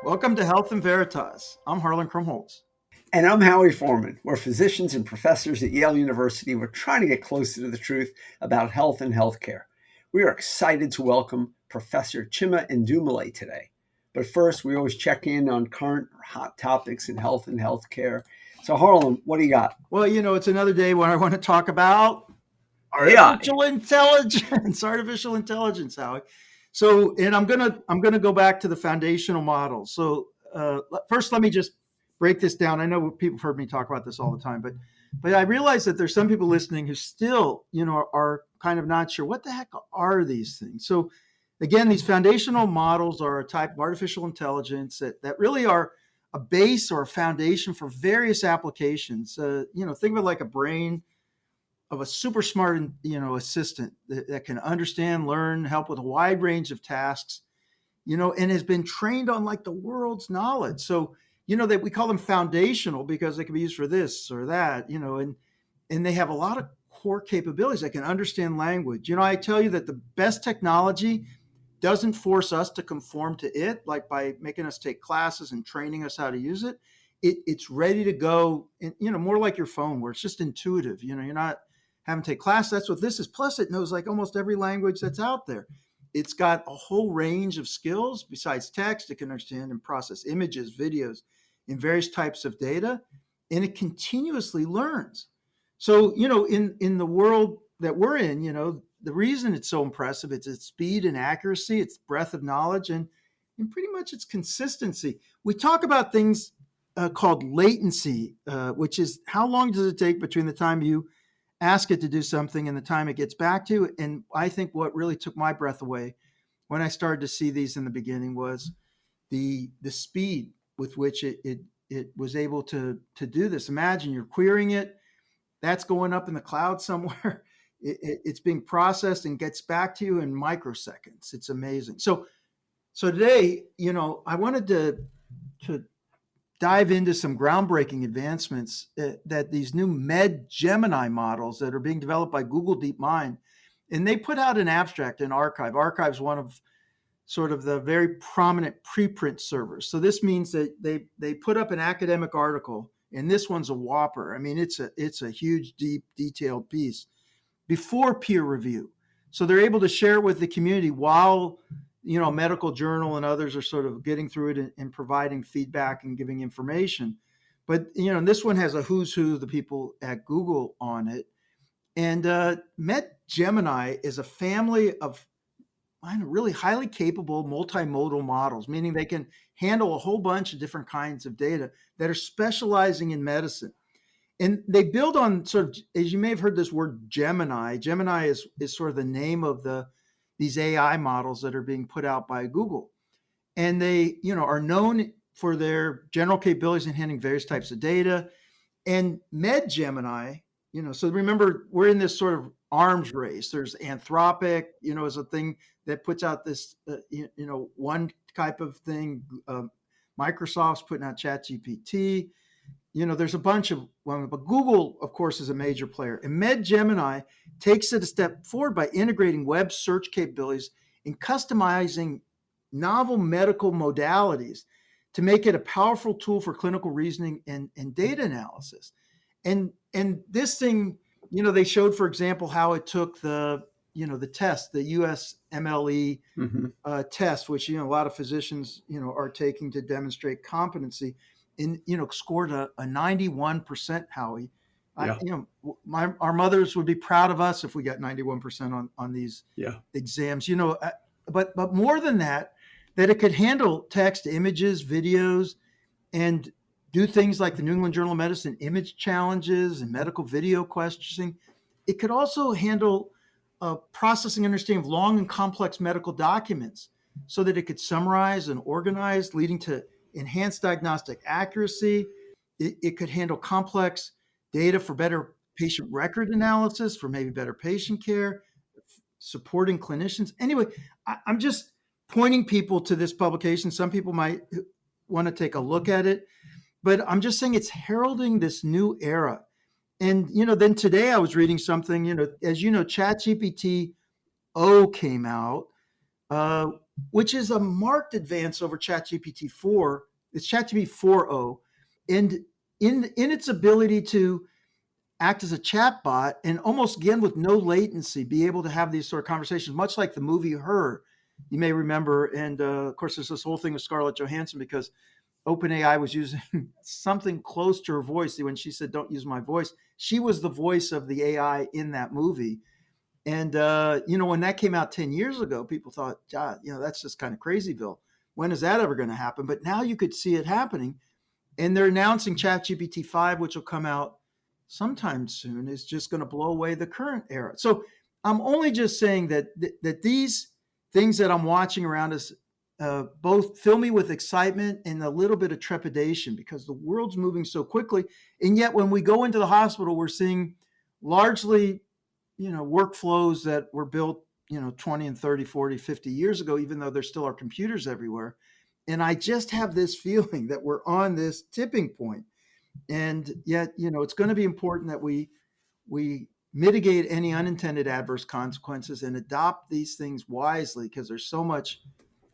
Welcome to Health and Veritas. I'm Harlan Krumholtz. And I'm Howie Foreman. We're physicians and professors at Yale University. We're trying to get closer to the truth about health and healthcare. We are excited to welcome Professor Chima Ndumele today. But first, we always check in on current or hot topics in health and healthcare. So, Harlan, what do you got? Well, it's another day when I want to talk about AI. artificial intelligence. Artificial intelligence, Howie. So, and I'm gonna go back to the foundational model. So, first, let me just break this down. I know people have heard me talk about this all the time, but I realize that there's some people listening who still, are kind of not sure what the heck are these things. So, again, these foundational models are a type of artificial intelligence that really are a base or a foundation for various applications. Think of it like a brain of a super smart, assistant that can understand, learn, help with a wide range of tasks, and has been trained on like the world's knowledge. So, that we call them foundational because they can be used for this or that, and they have a lot of core capabilities. They can understand language. I tell you that the best technology doesn't force us to conform to it, like by making us take classes and training us how to use it. It's ready to go, and more like your phone, where it's just intuitive. You're not having to take class. That's what this is. Plus, it knows like almost every language that's out there. It's got a whole range of skills besides text. It can understand and process images, videos, and various types of data, and it continuously learns. So, in the world that we're in, the reason it's so impressive, it's its speed and accuracy, its breadth of knowledge, and pretty much its consistency. We talk about things called latency, which is how long does it take between the time you ask it to do something and the time it gets back to you. And I think what really took my breath away when I started to see these in the beginning was the speed with which it was able to do this. Imagine you're querying it, that's going up in the cloud somewhere. It's being processed and gets back to you in microseconds. It's amazing. So today, I wanted to dive into some groundbreaking advancements that these new Med Gemini models that are being developed by Google DeepMind, and they put out an abstract in Archive. Archive is one of sort of the very prominent preprint servers. So this means that they put up an academic article, and this one's a whopper. I mean, it's a huge, deep, detailed piece before peer review. So they're able to share it with the community while medical journal and others are sort of getting through it and providing feedback and giving information. But this one has a who's who of the people at Google on it. And Met Gemini is a family of really highly capable multimodal models, meaning they can handle a whole bunch of different kinds of data that are specializing in medicine. And they build on sort of, as you may have heard this word Gemini. Gemini is sort of the name of these AI models that are being put out by Google. And they, are known for their general capabilities in handling various types of data. And Med Gemini, so remember, we're in this sort of arms race. There's Anthropic, is a thing that puts out this, one type of thing. Microsoft's putting out ChatGPT. There's a bunch of one, but Google, of course, is a major player. And Med Gemini takes it a step forward by integrating web search capabilities and customizing novel medical modalities to make it a powerful tool for clinical reasoning and data analysis. And this thing, they showed, for example, how it took the test, the USMLE test, which a lot of physicians are taking to demonstrate competency, and scored a 91%. Howie, Yeah. our mothers would be proud of us if we got 91% on these exams. But more than that it could handle text, images, videos, and do things like the New England Journal of Medicine image challenges and medical video questioning. It could also handle processing and understanding of long and complex medical documents so that it could summarize and organize, leading to enhanced diagnostic accuracy. It could handle complex data for better patient record analysis, for maybe better patient care, supporting clinicians. Anyway, I'm just pointing people to this publication. Some people might want to take a look at it, but I'm just saying it's heralding this new era. And, then today I was reading something, as ChatGPT O came out, which is a marked advance over ChatGPT 4. It's ChatGPT 4.0. And in its ability to act as a chat bot and almost again with no latency, be able to have these sort of conversations, much like the movie Her, you may remember. And of course, there's this whole thing with Scarlett Johansson because OpenAI was using something close to her voice. When she said, "Don't use my voice," she was the voice of the AI in that movie. And when that came out 10 years ago, people thought, God, that's just kind of crazyville. When is that ever going to happen? But now you could see it happening. And they're announcing ChatGPT 5, which will come out sometime soon, is just going to blow away the current era. So I'm only just saying that these things that I'm watching around us both fill me with excitement and a little bit of trepidation because the world's moving so quickly. And yet when we go into the hospital, we're seeing largely, workflows that were built, 20 and 30, 40, 50 years ago, even though there still are computers everywhere. And I just have this feeling that we're on this tipping point. And yet, it's going to be important that we mitigate any unintended adverse consequences and adopt these things wisely because there's so much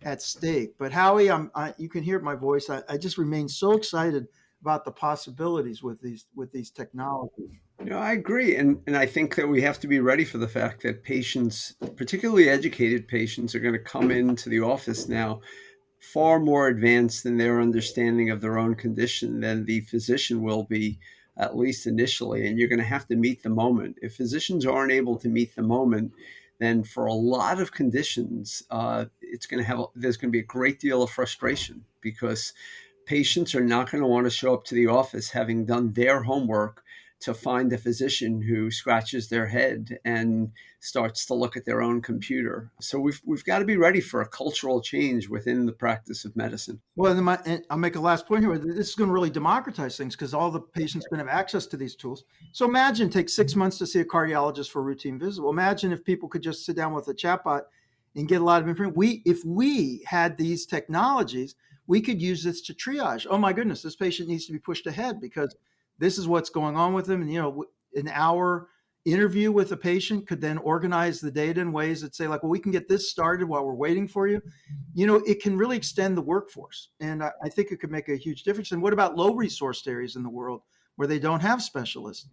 at stake. But Howie, you can hear my voice. I just remain so excited about the possibilities with these technologies. I agree. And I think that we have to be ready for the fact that patients, particularly educated patients, are going to come into the office now far more advanced in their understanding of their own condition than the physician will be, at least initially. And you're going to have to meet the moment. If physicians aren't able to meet the moment, then for a lot of conditions, there's going to be a great deal of frustration because patients are not going to want to show up to the office having done their homework to find a physician who scratches their head and starts to look at their own computer. So we've got to be ready for a cultural change within the practice of medicine. Well, and I'll make a last point here. This is going to really democratize things because all the patients are going to have access to these tools. So imagine it takes 6 months to see a cardiologist for a routine visit. Well, imagine if people could just sit down with a chatbot and get a lot of information. If we had these technologies, we could use this to triage. Oh my goodness, this patient needs to be pushed ahead because this is what's going on with them. And, an hour interview with a patient could then organize the data in ways that say like, well, we can get this started while we're waiting for you. It can really extend the workforce. And I think it could make a huge difference. And what about low resourced areas in the world where they don't have specialists?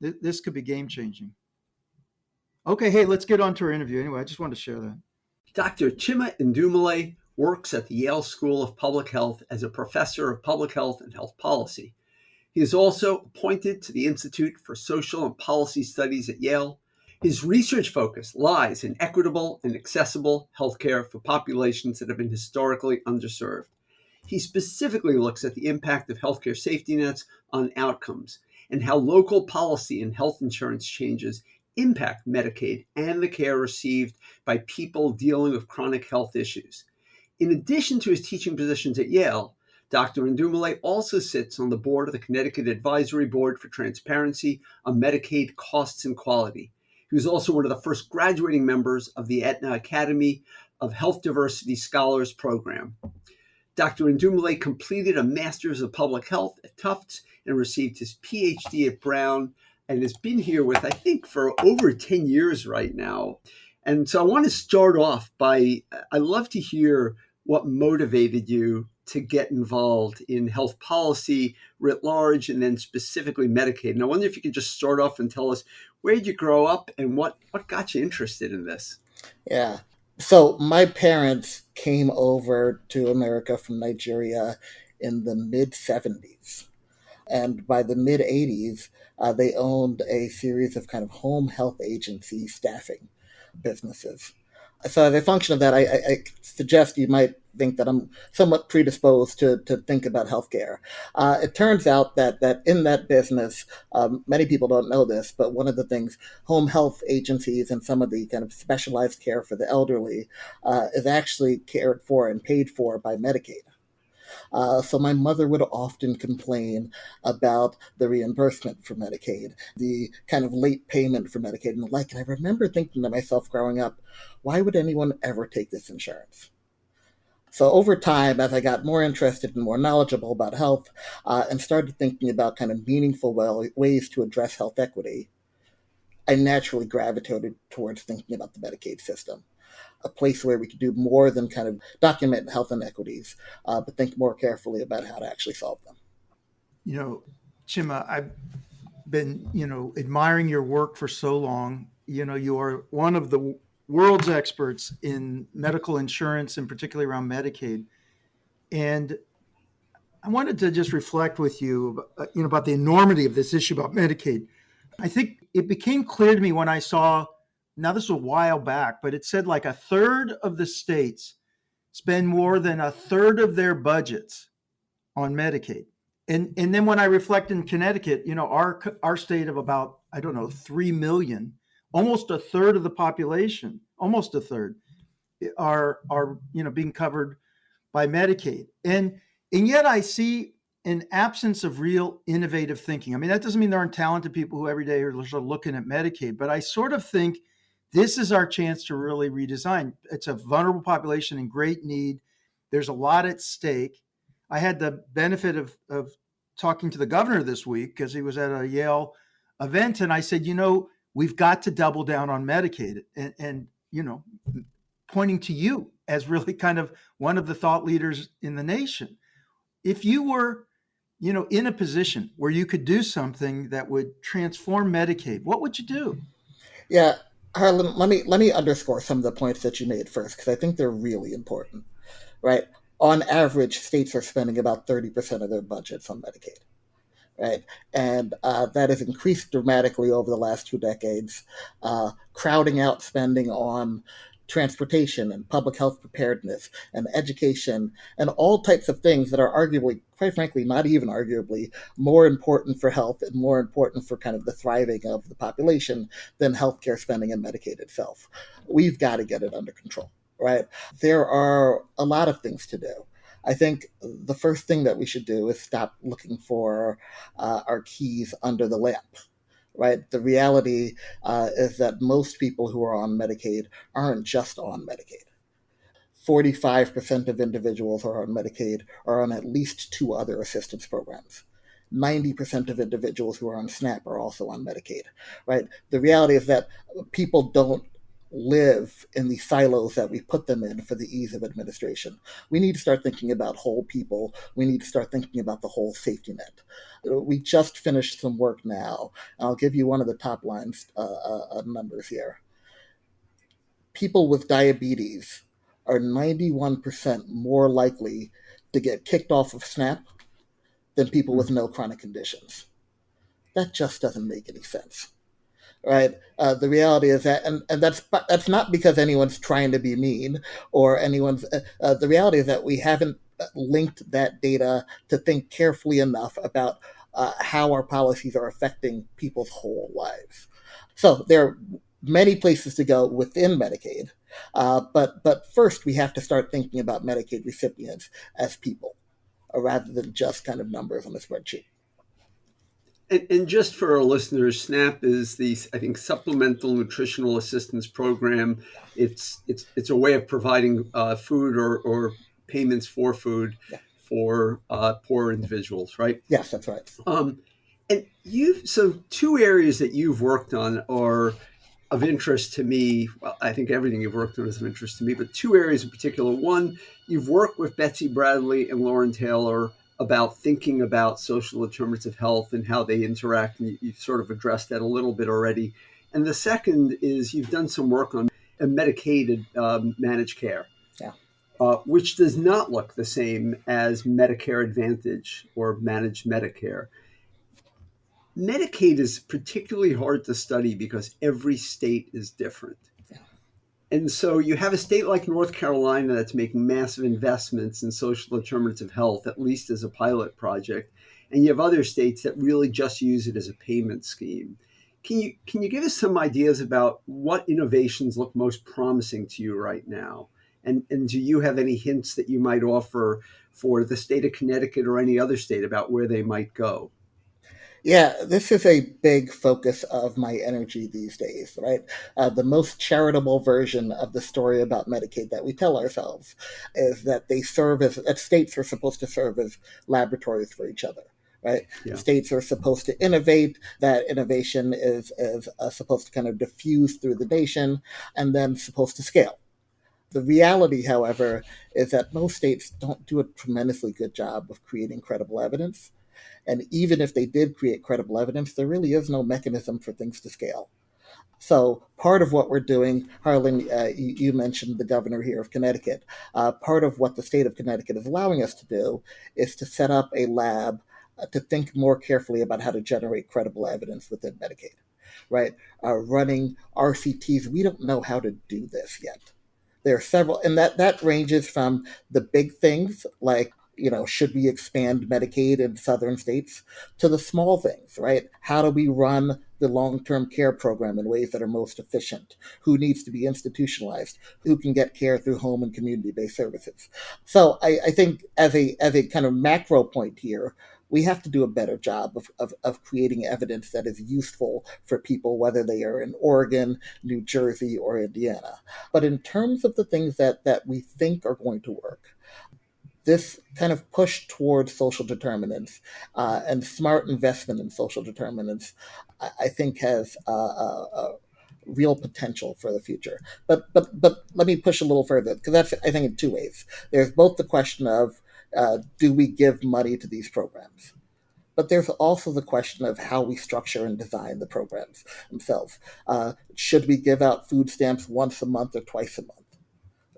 This could be game changing. Okay. Hey, let's get on to our interview. Anyway, I just wanted to share that. Dr. Chima Ndumele works at the Yale School of Public Health as a professor of public health and health policy. He is also appointed to the Institute for Social and Policy Studies at Yale. His research focus lies in equitable and accessible healthcare for populations that have been historically underserved. He specifically looks at the impact of healthcare safety nets on outcomes and how local policy and health insurance changes impact Medicaid and the care received by people dealing with chronic health issues. In addition to his teaching positions at Yale, Dr. Ndumele also sits on the board of the Connecticut Advisory Board for Transparency on Medicaid Costs and Quality. He was also one of the first graduating members of the Aetna Academy of Health Diversity Scholars Program. Dr. Ndumele completed a Master's of Public Health at Tufts and received his PhD at Brown and has been here with, I think, for over 10 years right now. And so I want to start off by, I love to hear what motivated you to get involved in health policy writ large and then specifically Medicaid. And I wonder if you could just start off and tell us where did you grow up and what got you interested in this? Yeah. So my parents came over to America from Nigeria in the mid-70s. And by the mid-80s, they owned a series of kind of home health agency staffing businesses. So as a function of that, I suggest you might think that I'm somewhat predisposed to think about healthcare. It turns out that in that business, many people don't know this, but one of the things home health agencies and some of the kind of specialized care for the elderly is actually cared for and paid for by Medicaid. So my mother would often complain about the reimbursement for Medicaid, the kind of late payment for Medicaid and the like. And I remember thinking to myself growing up, why would anyone ever take this insurance? So over time, as I got more interested and more knowledgeable about health and started thinking about kind of meaningful ways to address health equity, I naturally gravitated towards thinking about the Medicaid system. a place where we could do more than kind of document health inequities, but think more carefully about how to actually solve them. You know, Chima, I've been, admiring your work for so long. You are one of the world's experts in medical insurance and particularly around Medicaid. And I wanted to just reflect with you, about the enormity of this issue about Medicaid. I think it became clear to me when I saw, now this was a while back, but it said like a third of the states spend more than a third of their budgets on Medicaid. And then when I reflect in Connecticut, our state of about, I don't know, 3 million, almost a third of the population, almost a third are being covered by Medicaid. And yet I see an absence of real innovative thinking. I mean, that doesn't mean there aren't talented people who every day are sort of looking at Medicaid, but I sort of think this is our chance to really redesign. It's a vulnerable population in great need. There's a lot at stake. I had the benefit of talking to the governor this week because he was at a Yale event, and I said, we've got to double down on Medicaid, and pointing to you as really kind of one of the thought leaders in the nation. If you were, in a position where you could do something that would transform Medicaid, what would you do? Yeah, Harlan, let me underscore some of the points that you made first, because I think they're really important, right? On average, states are spending about 30% of their budgets on Medicaid, right? And that has increased dramatically over the last 2 decades, crowding out spending on transportation and public health preparedness and education and all types of things that are arguably, quite frankly, not even arguably, more important for health and more important for kind of the thriving of the population than healthcare spending and Medicaid itself. We've got to get it under control, right? There are a lot of things to do. I think the first thing that we should do is stop looking for our keys under the lamp. Right. The reality is that most people who are on Medicaid aren't just on Medicaid. 45% of individuals who are on Medicaid are on at least 2 other assistance programs. 90% of individuals who are on SNAP are also on Medicaid. Right. The reality is that people don't live in the silos that we put them in for the ease of administration. We need to start thinking about whole people. We need to start thinking about the whole safety net. We just finished some work now. I'll give you one of the top lines numbers here. People with diabetes are 91% more likely to get kicked off of SNAP than people with no chronic conditions. That just doesn't make any sense. Right. The reality is that, and that's not because anyone's trying to be mean or anyone's. The reality is that we haven't linked that data to think carefully enough about how our policies are affecting people's whole lives. So there are many places to go within Medicaid, but first we have to start thinking about Medicaid recipients as people, rather than just kind of numbers on a spreadsheet. And just for our listeners, SNAP is the, I think, Supplemental Nutritional Assistance Program. It's a way of providing food or payments for food for poor individuals, right? Yes, that's right. And so 2 areas that you've worked on are of interest to me. Well, I think everything you've worked on is of interest to me, but 2 areas in particular. One, you've worked with Betsy Bradley and Lauren Taylor about thinking about social determinants of health and how they interact. And you've sort of addressed that a little bit already. And the second is you've done some work on Medicaid managed care, which does not look the same as Medicare Advantage or managed Medicare. Medicaid is particularly hard to study because every state is different. And so you have a state like North Carolina that's making massive investments in social determinants of health, at least as a pilot project. And you have other states that really just use it as a payment scheme. Can you give us some ideas about what innovations look most promising to you right now? And do you have any hints that you might offer for the state of Connecticut or any other state about where they might go? Yeah, this is a big focus of my energy these days, right? The most charitable version of the story about Medicaid that we tell ourselves is that that states are supposed to serve as laboratories for each other, right? Yeah. States are supposed to innovate. That innovation is supposed to kind of diffuse through the nation and then supposed to scale. The reality, however, is that most states don't do a tremendously good job of creating credible evidence. And even if they did create credible evidence, there really is no mechanism for things to scale. So part of what we're doing, Harlan, you mentioned the governor here of Connecticut. Part of what the state of Connecticut is allowing us to do is to set up a lab to think more carefully about how to generate credible evidence within Medicaid, right? Running RCTs, we don't know how to do this yet. There are several, and that ranges from the big things like, should we expand Medicaid in southern states, to the small things, right? How do we run the long-term care program in ways that are most efficient? Who needs to be institutionalized? Who can get care through home and community-based services? So I think as a kind of macro point here, we have to do a better job of creating evidence that is useful for people, whether they are in Oregon, New Jersey, or Indiana. But in terms of the things that we think are going to work, this kind of push towards social determinants and smart investment in social determinants, I think has real potential for the future. But let me push a little further, because that's, I think, in two ways. There's both the question of do we give money to these programs? But there's also the question of how we structure and design the programs themselves. Should we give out food stamps once a month or twice a month?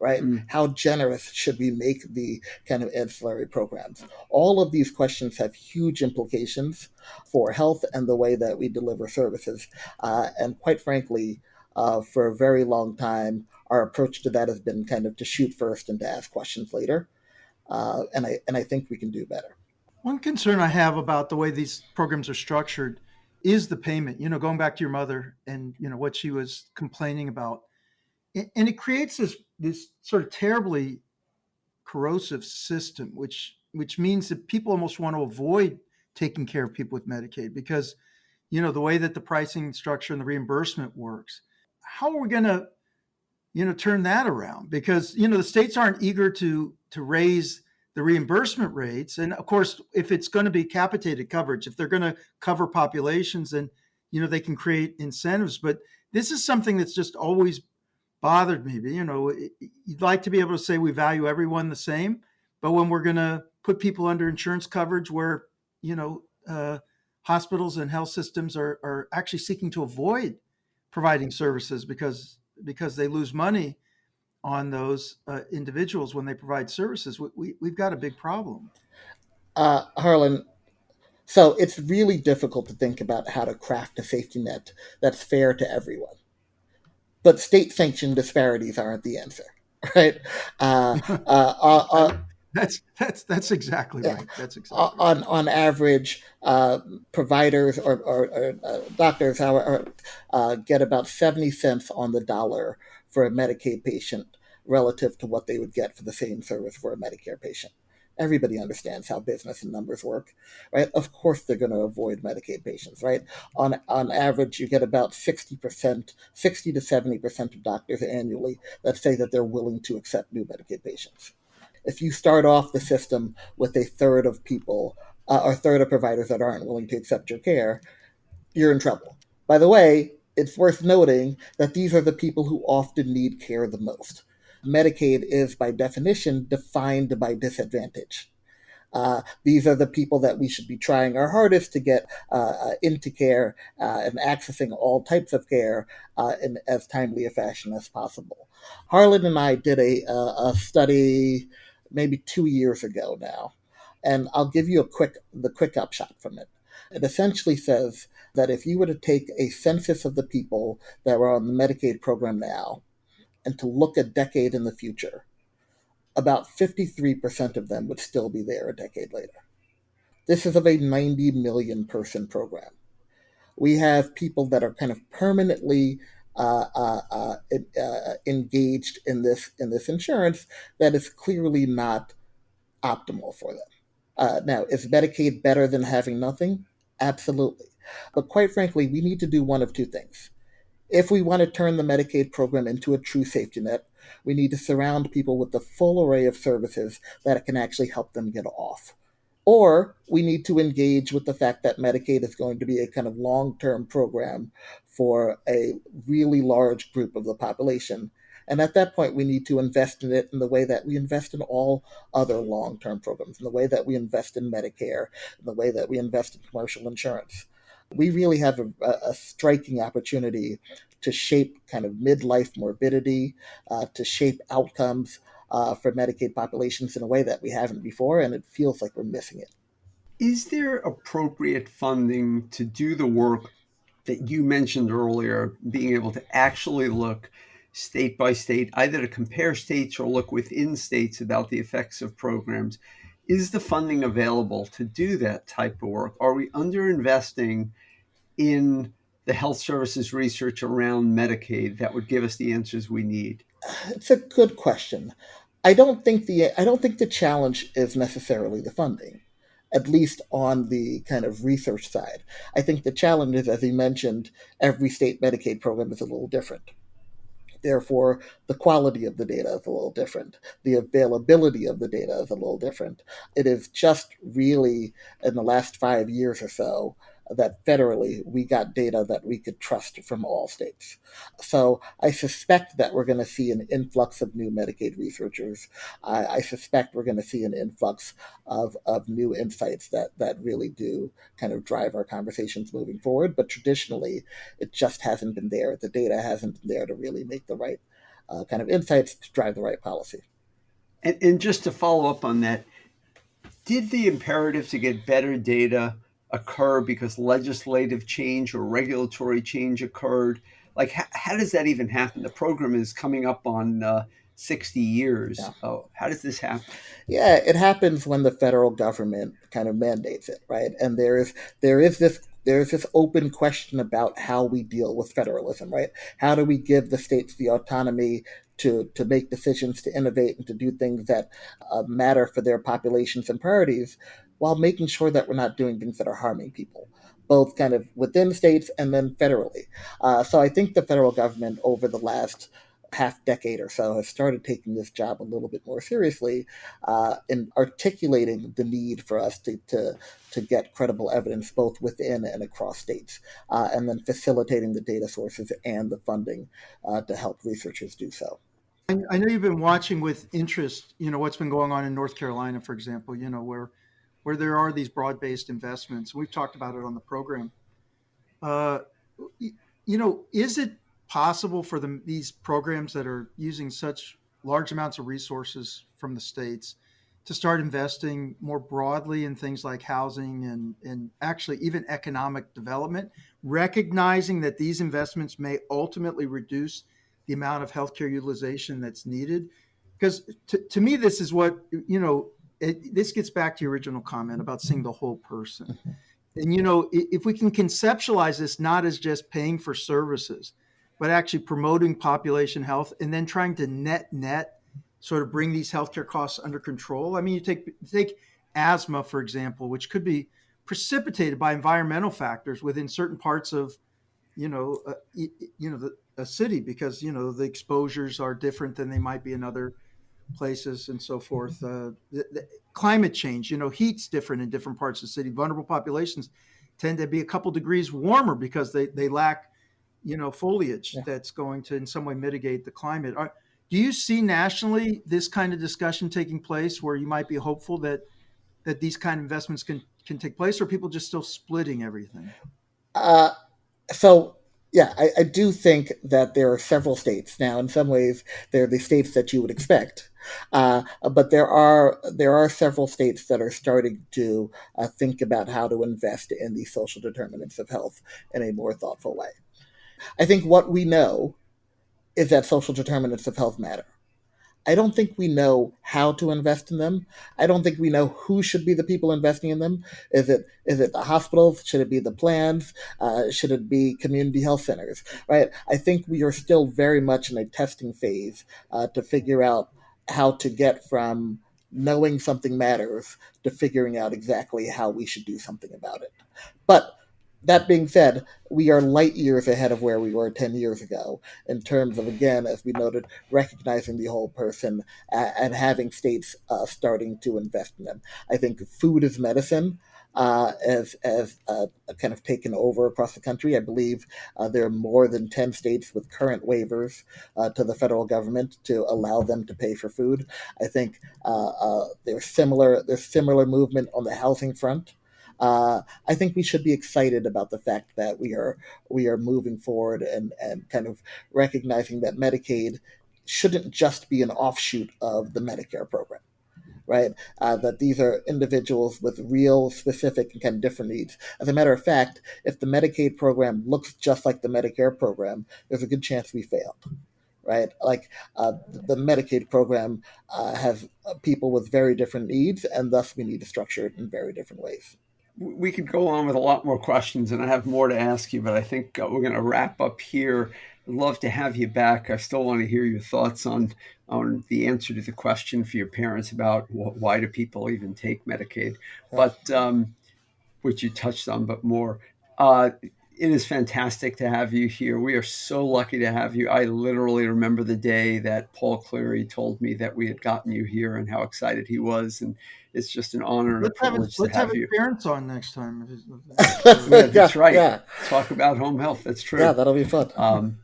Right? How generous should we make the kind of ancillary programs? All of these questions have huge implications for health and the way that we deliver services. And quite frankly, for a very long time, our approach to that has been kind of to shoot first and to ask questions later. And I think we can do better. One concern I have about the way these programs are structured is the payment. Going back to your mother and what she was complaining about, and it creates this sort of terribly corrosive system, which means that people almost want to avoid taking care of people with Medicaid because the way that the pricing structure and the reimbursement works. How are we going to turn that around? Because the states aren't eager to raise the reimbursement rates, and of course, if it's going to be capitated coverage, if they're going to cover populations, then they can create incentives. But this is something that's just always bothered me. You'd like to be able to say we value everyone the same, but when we're going to put people under insurance coverage where hospitals and health systems are actually seeking to avoid providing services because they lose money on those individuals when they provide services, we've got a big problem. Harlan, so it's really difficult to think about how to craft a safety net that's fair to everyone. But state-sanctioned disparities aren't the answer, right? That's exactly right. That's exactly right. On average, providers or doctors get about 70 cents on the dollar for a Medicaid patient relative to what they would get for the same service for a Medicare patient. Everybody understands how business and numbers work, right? Of course, they're going to avoid Medicaid patients, right? On average, you get about 60 to 70% of doctors annually that say that they're willing to accept new Medicaid patients. If you start off the system with a third of people or a third of providers that aren't willing to accept your care, you're in trouble. By the way, it's worth noting that these are the people who often need care the most. Medicaid is, by definition, defined by disadvantage. These are the people that we should be trying our hardest to get into care and accessing all types of care in as timely a fashion as possible. Harlan and I did a study maybe 2 years ago now, and I'll give you the quick upshot from it. It essentially says that if you were to take a census of the people that are on the Medicaid program now and to look a decade in the future, about 53% of them would still be there a decade later. This is of a 90 million person program. We have people that are kind of permanently engaged in this insurance that is clearly not optimal for them. Now, is Medicaid better than having nothing? Absolutely. But quite frankly, we need to do one of two things. If we want to turn the Medicaid program into a true safety net, we need to surround people with the full array of services that can actually help them get off. Or we need to engage with the fact that Medicaid is going to be a kind of long-term program for a really large group of the population. And at that point, we need to invest in it in the way that we invest in all other long-term programs, in the way that we invest in Medicare, in the way that we invest in commercial insurance. We really have a striking opportunity to shape kind of midlife morbidity, to shape outcomes for Medicaid populations in a way that we haven't before, and it feels like we're missing it. Is there appropriate funding to do the work that you mentioned earlier, being able to actually look state by state, either to compare states or look within states about the effects of programs? Is the funding available to do that type of work? Are we underinvesting in the health services research around Medicaid that would give us the answers we need? It's a good question. I don't think the challenge is necessarily the funding, at least on the kind of research side. I think the challenge is, as you mentioned, every state Medicaid program is a little different. Therefore, the quality of the data is a little different. The availability of the data is a little different. It is just really in the last 5 years or so that federally we got data that we could trust from all states. So I suspect that we're going to see an influx of new Medicaid researchers. I suspect we're going to see an influx of new insights that really do kind of drive our conversations moving forward. But traditionally, it just hasn't been there. The data hasn't been there to really make the right kind of insights to drive the right policy. And just to follow up on that, did the imperative to get better data occur because legislative change or regulatory change occurred? Like, how does that even happen? The program is coming up on 60 years. Yeah. Oh, how does this happen? Yeah, it happens when the federal government kind of mandates it, right? And there is this open question about how we deal with federalism, right? How do we give the states the autonomy to make decisions, to innovate, and to do things that matter for their populations and priorities, while making sure that we're not doing things that are harming people, both kind of within states and then federally. So I think the federal government over the last half decade or so has started taking this job a little bit more seriously in articulating the need for us to get credible evidence both within and across states, and then facilitating the data sources and the funding to help researchers do so. I know you've been watching with interest, what's been going on in North Carolina, for example, where there are these broad-based investments. We've talked about it on the program. Uh, is it possible for these programs that are using such large amounts of resources from the states to start investing more broadly in things like housing and actually even economic development, recognizing that these investments may ultimately reduce the amount of healthcare utilization that's needed? Because to me, this is what, this gets back to your original comment about seeing the whole person. And, if we can conceptualize this not as just paying for services, but actually promoting population health and then trying to net sort of bring these healthcare costs under control. I mean, you take asthma, for example, which could be precipitated by environmental factors within certain parts of, a city, because, the exposures are different than they might be in other places and so forth. The climate change, heat's different in different parts of the city. Vulnerable populations tend to be a couple degrees warmer because they lack, foliage that's going to in some way mitigate the climate. Do you see nationally this kind of discussion taking place where you might be hopeful that these kind of investments can take place, or are people just still splitting everything? Uh, so yeah, I do think that there are several states now. In some ways, they're the states that you would expect, but there are several states that are starting to think about how to invest in the social determinants of health in a more thoughtful way. I think what we know is that social determinants of health matter. I don't think we know how to invest in them. I don't think we know who should be the people investing in them. Is it the hospitals? Should it be the plans? Should it be community health centers? Right. I think we are still very much in a testing phase to figure out how to get from knowing something matters to figuring out exactly how we should do something about it. But That being said, we are light years ahead of where we were 10 years ago in terms of, again, as we noted, recognizing the whole person and having states starting to invest in them. I think food is medicine. As kind of taken over across the country. I believe there are more than 10 states with current waivers to the federal government to allow them to pay for food. I think there's similar movement on the housing front. I think we should be excited about the fact that we are moving forward and kind of recognizing that Medicaid shouldn't just be an offshoot of the Medicare program, right? That these are individuals with real, specific, and kind of different needs. As a matter of fact, if the Medicaid program looks just like the Medicare program, there's a good chance we failed. Right, like the Medicaid program has people with very different needs, and thus we need to structure it in very different ways. We could go on with a lot more questions, and I have more to ask you, but I think we're going to wrap up here. I'd love to have you back. I still want to hear your thoughts on the answer to the question for your parents about why do people even take Medicaid, but which you touched on, but more. It is fantastic to have you here. We are so lucky to have you. I literally remember the day that Paul Cleary told me that we had gotten you here and how excited he was. And it's just an honor and a privilege to Let's have have his you. parents on next time. Yeah, that's right. Yeah. Talk about home health. That's true. Yeah, that'll be fun.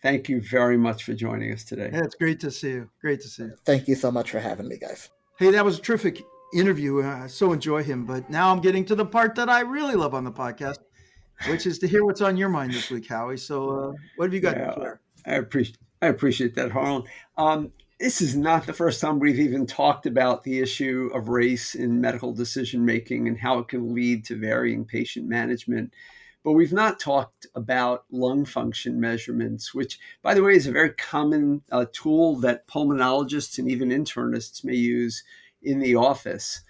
Thank you very much for joining us today. Yeah, it's great to see you. Great to see you. Thank you so much for having me, guys. Hey, that was a terrific interview. I so enjoy him. But now I'm getting to the part that I really love on the podcast, which is to hear what's on your mind this week, Howie. So what have you got to share? I appreciate that, Harlan. This is not the first time we've even talked about the issue of race in medical decision making and how it can lead to varying patient management. But we've not talked about lung function measurements, which, by the way, is a very common tool that pulmonologists and even internists may use in the office.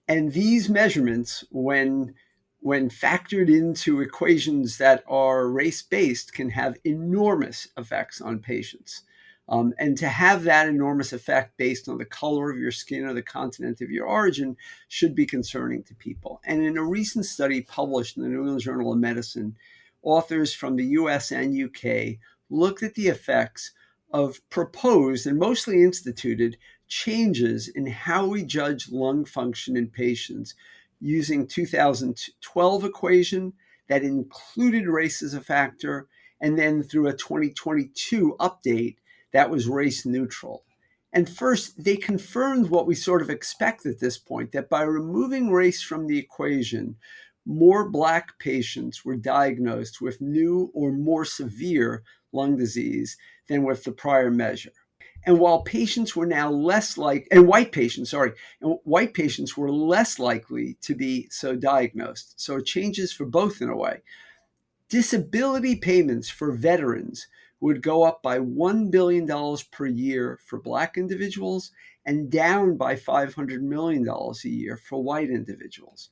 And these measurements, when factored into equations that are race-based, can have enormous effects on patients. And to have that enormous effect based on the color of your skin or the continent of your origin should be concerning to people. And in a recent study published in the New England Journal of Medicine, authors from the US and UK looked at the effects of proposed and mostly instituted changes in how we judge lung function in patients using 2012 equation that included race as a factor, and then through a 2022 update that was race neutral. And first, they confirmed what we sort of expect at this point, that by removing race from the equation, more Black patients were diagnosed with new or more severe lung disease than with the prior measure. And while patients were now white patients were less likely to be so diagnosed. So it changes for both in a way. Disability payments for veterans would go up by $1 billion per year for Black individuals and down by $500 million a year for white individuals.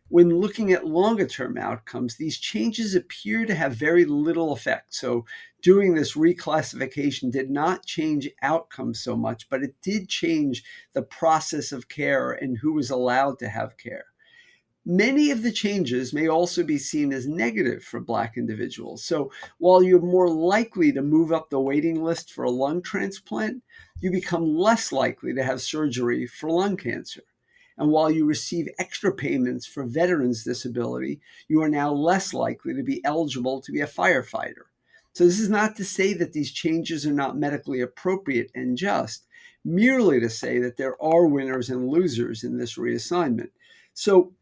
When looking at longer term outcomes, these changes appear to have very little effect. So doing this reclassification did not change outcomes so much, but it did change the process of care and who was allowed to have care. Many of the changes may also be seen as negative for Black individuals. So while you're more likely to move up the waiting list for a lung transplant, you become less likely to have surgery for lung cancer. And while you receive extra payments for veterans' disability, you are now less likely to be eligible to be a firefighter. So this is not to say that these changes are not medically appropriate and just, merely to say that there are winners and losers in this reassignment. So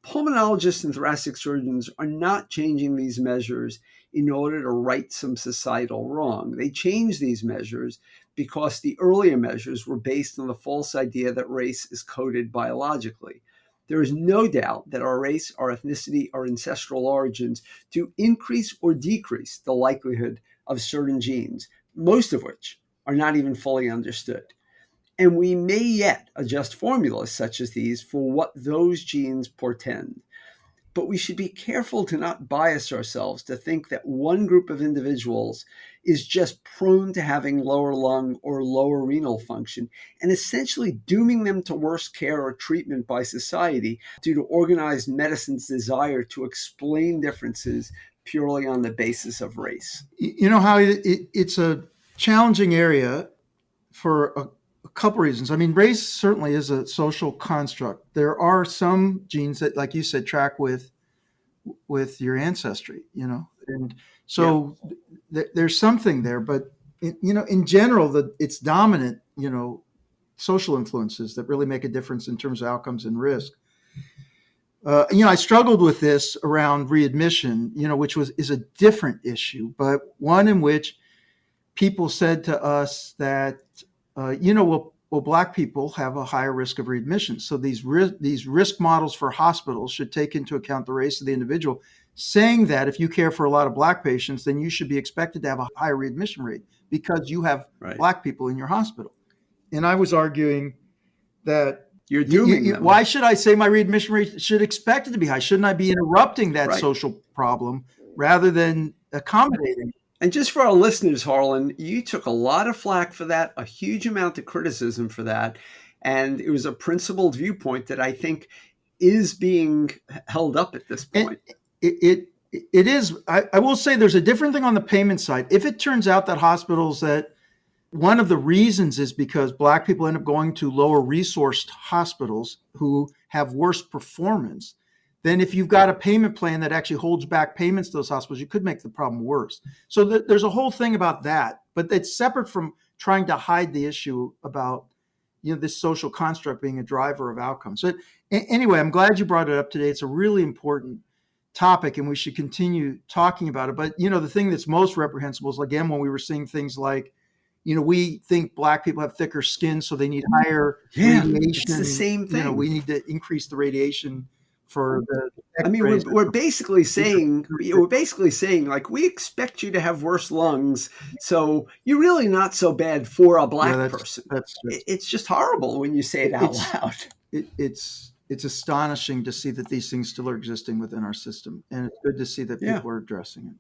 pulmonologists and thoracic surgeons are not changing these measures in order to right some societal wrong. They change these measures because the earlier measures were based on the false idea that race is coded biologically. There is no doubt that our race, our ethnicity, our ancestral origins do increase or decrease the likelihood of certain genes, most of which are not even fully understood. And we may yet adjust formulas such as these for what those genes portend. but we should be careful to not bias ourselves to think that one group of individuals is just prone to having lower lung or lower renal function and essentially dooming them to worse care or treatment by society due to organized medicine's desire to explain differences purely on the basis of race. You know how it's a challenging area for a couple reasons. I mean, race certainly is a social construct. There are some genes that, like you said, track with your ancestry, and so there's something there. But in general, it's dominant, social influences that really make a difference in terms of outcomes and risk. I struggled with this around readmission, which is a different issue, but one in which people said to us that, well, Black people have a higher risk of readmission. So these risk models for hospitals should take into account the race of the individual, saying that if you care for a lot of Black patients, then you should be expected to have a higher readmission rate because you have Black people in your hospital. And I was arguing that you're dooming them. Why should I say my readmission rate should expect it to be high? Shouldn't I be interrupting that social problem rather than accommodating? And just for our listeners, Harlan, you took a lot of flack for that, a huge amount of criticism for that. And it was a principled viewpoint that I think is being held up at this point. It is. I will say there's a different thing on the payment side. If it turns out that hospitals that one of the reasons is because Black people end up going to lower resourced hospitals who have worse performance, then if you've got a payment plan that actually holds back payments to those hospitals, you could make the problem worse. So there's a whole thing about that, but it's separate from trying to hide the issue about this social construct being a driver of outcomes. So anyway, I'm glad you brought it up today. It's a really important topic, and we should continue talking about it. But the thing that's most reprehensible is, again, when we were seeing things like, we think Black people have thicker skin, so they need higher radiation. It's the same thing. We need to increase the radiation for the. I mean, we're basically saying like, we expect you to have worse lungs, so you're really not so bad for a Black person. It's just horrible when you say it out loud. It's astonishing to see that these things still are existing within our system, and it's good to see that people are addressing it.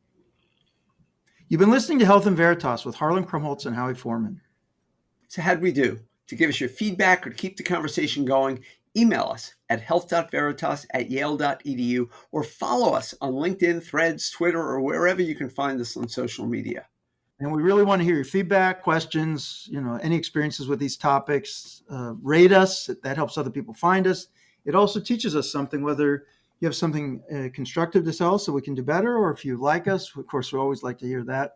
You've been listening to Health and Veritas with Harlan Krumholtz and Howie Foreman. So how'd we do? To give us your feedback or to keep the conversation going, email us at health.veritas@yale.edu or follow us on LinkedIn, Threads, Twitter, or wherever you can find us on social media. And we really want to hear your feedback, questions, any experiences with these topics. Rate us. That helps other people find us. It also teaches us something, whether you have something constructive to tell us so we can do better, or if you like us. Of course, we always like to hear that.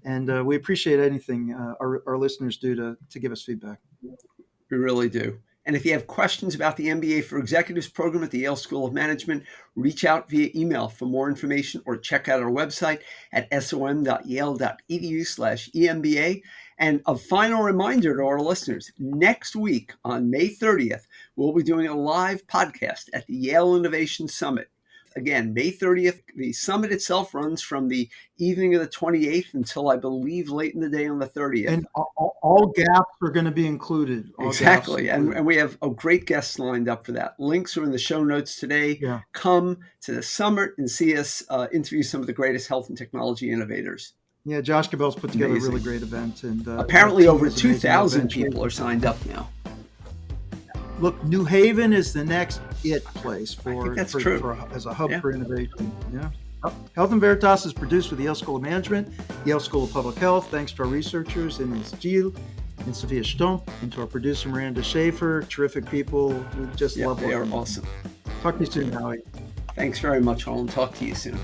And we appreciate anything our listeners do to give us feedback. We really do. And if you have questions about the MBA for Executives program at the Yale School of Management, reach out via email for more information or check out our website at som.yale.edu/EMBA. And a final reminder to our listeners, next week on May 30th, we'll be doing a live podcast at the Yale Innovation Summit. Again, May 30th, the summit itself runs from the evening of the 28th until, I believe, late in the day on the 30th. And all gaps are going to be included. Exactly. And we have great guests lined up for that. Links are in the show notes today. Yeah. Come to the summit and see us interview some of the greatest health and technology innovators. Yeah, Josh Cabell's put together a really great event. And apparently over 2,000 people are signed up now. Look, New Haven is the next place as a hub for innovation. Yeah. Health and Veritas is produced with the Yale School of Management, Yale School of Public Health, thanks to our researchers, Ines Gil and Sophia Stump, and to our producer, Miranda Schaefer. Terrific people. We just love them. They are them. awesome. Talk to you soon, Howie. Thanks very much, Harlan. Talk to you soon.